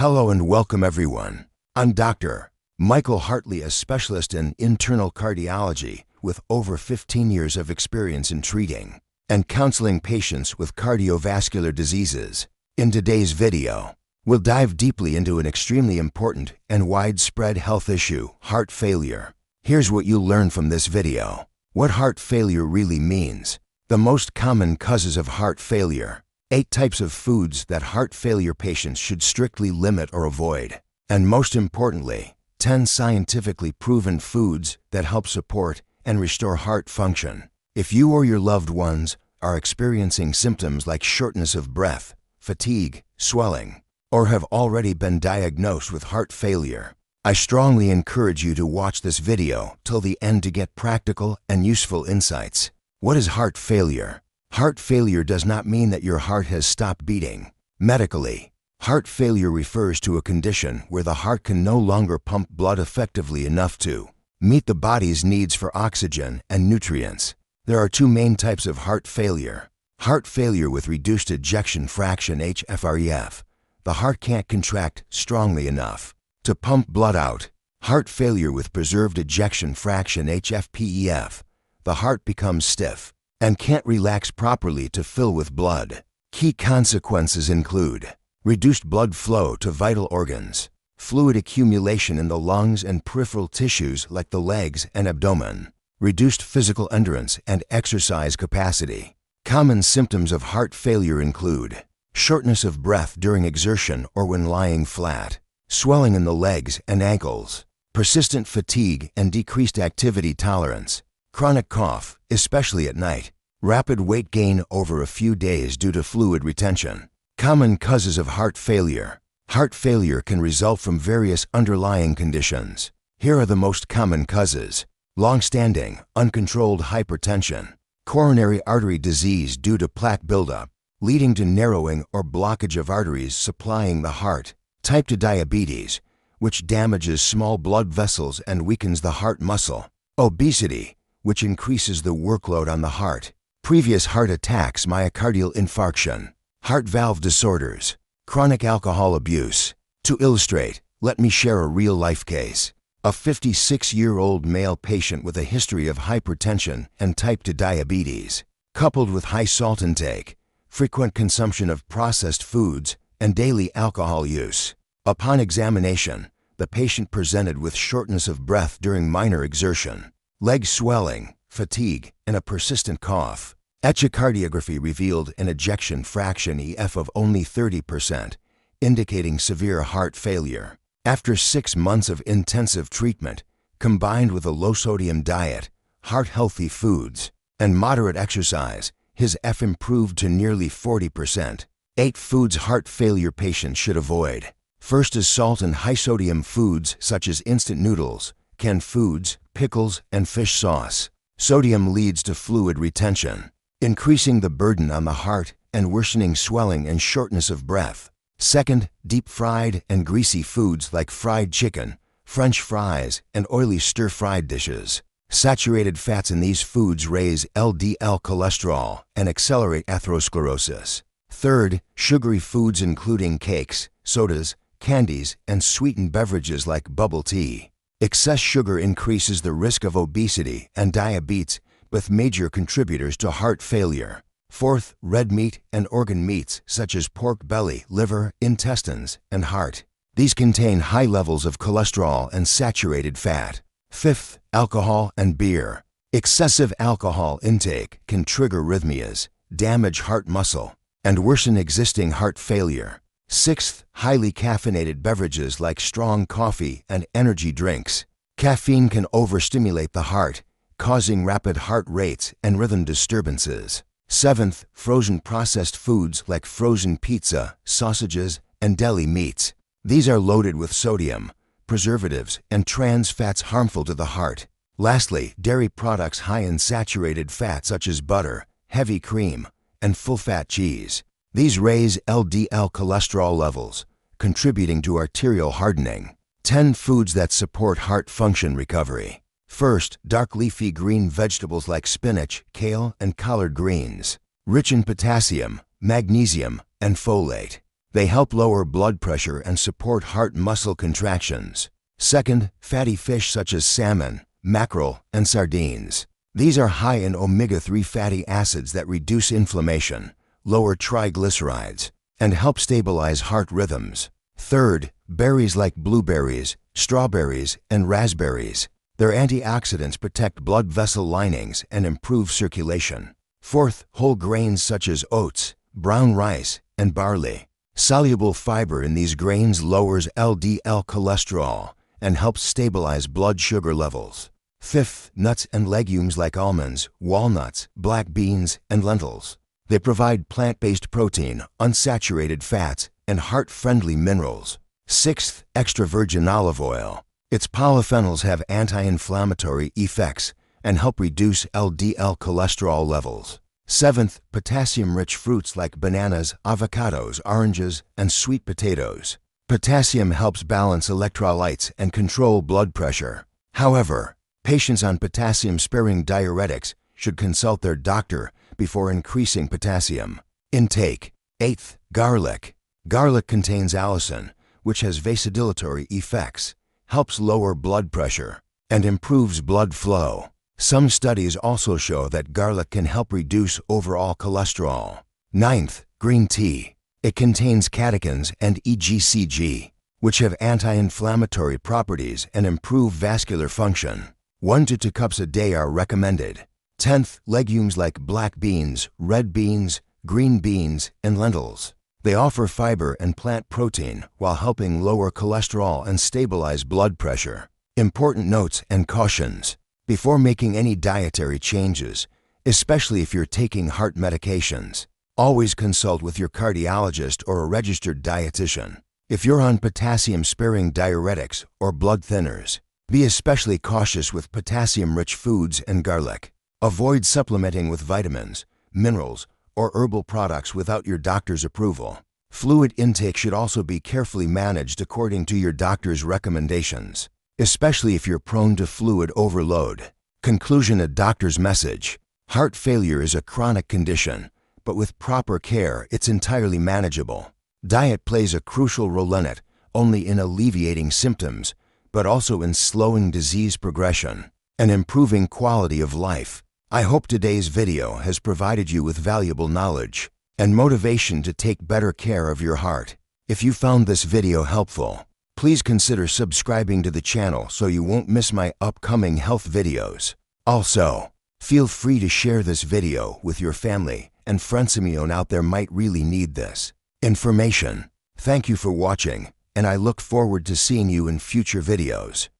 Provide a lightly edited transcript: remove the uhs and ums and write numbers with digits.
Hello and welcome everyone. I'm Dr. Michael Hartley, a specialist in internal cardiology with over 15 years of experience in treating and counseling patients with cardiovascular diseases. In today's video, we'll dive deeply into an extremely important and widespread health issue, heart failure. Here's what you'll learn from this video. What heart failure really means. The most common causes of heart failure. 8 types of foods that heart failure patients should strictly limit or avoid. And most importantly, 10 scientifically proven foods that help support and restore heart function. If you or your loved ones are experiencing symptoms like shortness of breath, fatigue, swelling, or have already been diagnosed with heart failure, I strongly encourage you to watch this video till the end to get practical and useful insights. What is heart failure? Heart failure does not mean that your heart has stopped beating. Medically, heart failure refers to a condition where the heart can no longer pump blood effectively enough to meet the body's needs for oxygen and nutrients. There are 2 main types of heart failure. Heart failure with reduced ejection fraction HFrEF. The heart can't contract strongly enough to pump blood out. Heart failure with preserved ejection fraction HFpEF. The heart becomes stiff and can't relax properly to fill with blood. Key consequences include reduced blood flow to vital organs, fluid accumulation in the lungs and peripheral tissues like the legs and abdomen, reduced physical endurance and exercise capacity. Common symptoms of heart failure include shortness of breath during exertion or when lying flat, swelling in the legs and ankles, persistent fatigue and decreased activity tolerance, chronic cough, especially at night, rapid weight gain over a few days due to fluid retention. Common causes of heart failure. Heart failure can result from various underlying conditions. Here are the most common causes. Long-standing, uncontrolled hypertension, coronary artery disease due to plaque buildup, leading to narrowing or blockage of arteries supplying the heart. Type 2 diabetes, which damages small blood vessels and weakens the heart muscle. Obesity, which increases the workload on the heart. Previous heart attacks, myocardial infarction, heart valve disorders, chronic alcohol abuse. To illustrate, let me share a real-life case. A 56-year-old male patient with a history of hypertension and type 2 diabetes, coupled with high salt intake, frequent consumption of processed foods, and daily alcohol use. Upon examination, the patient presented with shortness of breath during minor exertion, leg swelling, fatigue, and a persistent cough. Echocardiography revealed an ejection fraction EF of only 30%, indicating severe heart failure. After 6 months of intensive treatment, combined with a low-sodium diet, heart-healthy foods, and moderate exercise, his F improved to nearly 40%. 8 foods heart failure patients should avoid. First is salt and high-sodium foods such as instant noodles, canned foods, pickles, and fish sauce. Sodium leads to fluid retention, increasing the burden on the heart and worsening swelling and shortness of breath. Second, deep-fried and greasy foods like fried chicken, French fries, and oily stir-fried dishes. Saturated fats in these foods raise LDL cholesterol and accelerate atherosclerosis. Third, sugary foods including cakes, sodas, candies, and sweetened beverages like bubble tea. Excess sugar increases the risk of obesity and diabetes, with major contributors to heart failure. Fourth, red meat and organ meats such as pork belly, liver, intestines, and heart. These contain high levels of cholesterol and saturated fat. Fifth, alcohol and beer. Excessive alcohol intake can trigger arrhythmias, damage heart muscle, and worsen existing heart failure. Sixth, highly caffeinated beverages like strong coffee and energy drinks. Caffeine can overstimulate the heart, causing rapid heart rates and rhythm disturbances. Seventh, frozen processed foods like frozen pizza, sausages, and deli meats. These are loaded with sodium, preservatives, and trans fats harmful to the heart. Lastly, dairy products high in saturated fat such as butter, heavy cream, and full-fat cheese. These raise LDL cholesterol levels, contributing to arterial hardening. 10 foods that support heart function recovery. First, dark leafy green vegetables like spinach, kale, and collard greens, rich in potassium, magnesium, and folate. They help lower blood pressure and support heart muscle contractions. Second, fatty fish such as salmon, mackerel, and sardines. These are high in omega-3 fatty acids that reduce inflammation, lower triglycerides, and help stabilize heart rhythms. Third, berries like blueberries, strawberries, and raspberries. Their antioxidants protect blood vessel linings and improve circulation. Fourth, whole grains such as oats, brown rice, and barley. Soluble fiber in these grains lowers LDL cholesterol and helps stabilize blood sugar levels. Fifth, nuts and legumes like almonds, walnuts, black beans, and lentils. They provide plant-based protein, unsaturated fats, and heart-friendly minerals. Sixth, extra virgin olive oil. Its polyphenols have anti-inflammatory effects and help reduce LDL cholesterol levels. Seventh, potassium-rich fruits like bananas, avocados, oranges, and sweet potatoes. Potassium helps balance electrolytes and control blood pressure. However, patients on potassium-sparing diuretics should consult their doctor before increasing potassium intake. Eighth, garlic. Garlic contains allicin, which has vasodilatory effects, helps lower blood pressure, and improves blood flow. Some studies also show that garlic can help reduce overall cholesterol. Ninth, green tea. It contains catechins and EGCG, which have anti-inflammatory properties and improve vascular function. 1 to 2 cups a day are recommended. 10th, legumes like black beans, red beans, green beans, and lentils. They offer fiber and plant protein while helping lower cholesterol and stabilize blood pressure. Important notes and cautions. Before making any dietary changes, especially if you're taking heart medications, always consult with your cardiologist or a registered dietitian. If you're on potassium-sparing diuretics or blood thinners, be especially cautious with potassium-rich foods and garlic. Avoid supplementing with vitamins, minerals, or herbal products without your doctor's approval. Fluid intake should also be carefully managed according to your doctor's recommendations, especially if you're prone to fluid overload. Conclusion: a doctor's message. Heart failure is a chronic condition, but with proper care, it's entirely manageable. Diet plays a crucial role in it, only in alleviating symptoms, but also in slowing disease progression and improving quality of life. I hope today's video has provided you with valuable knowledge and motivation to take better care of your heart. If you found this video helpful, please consider subscribing to the channel so you won't miss my upcoming health videos. Also, feel free to share this video with your family and friends. Someone out there might really need this information. Thank you for watching, and I look forward to seeing you in future videos.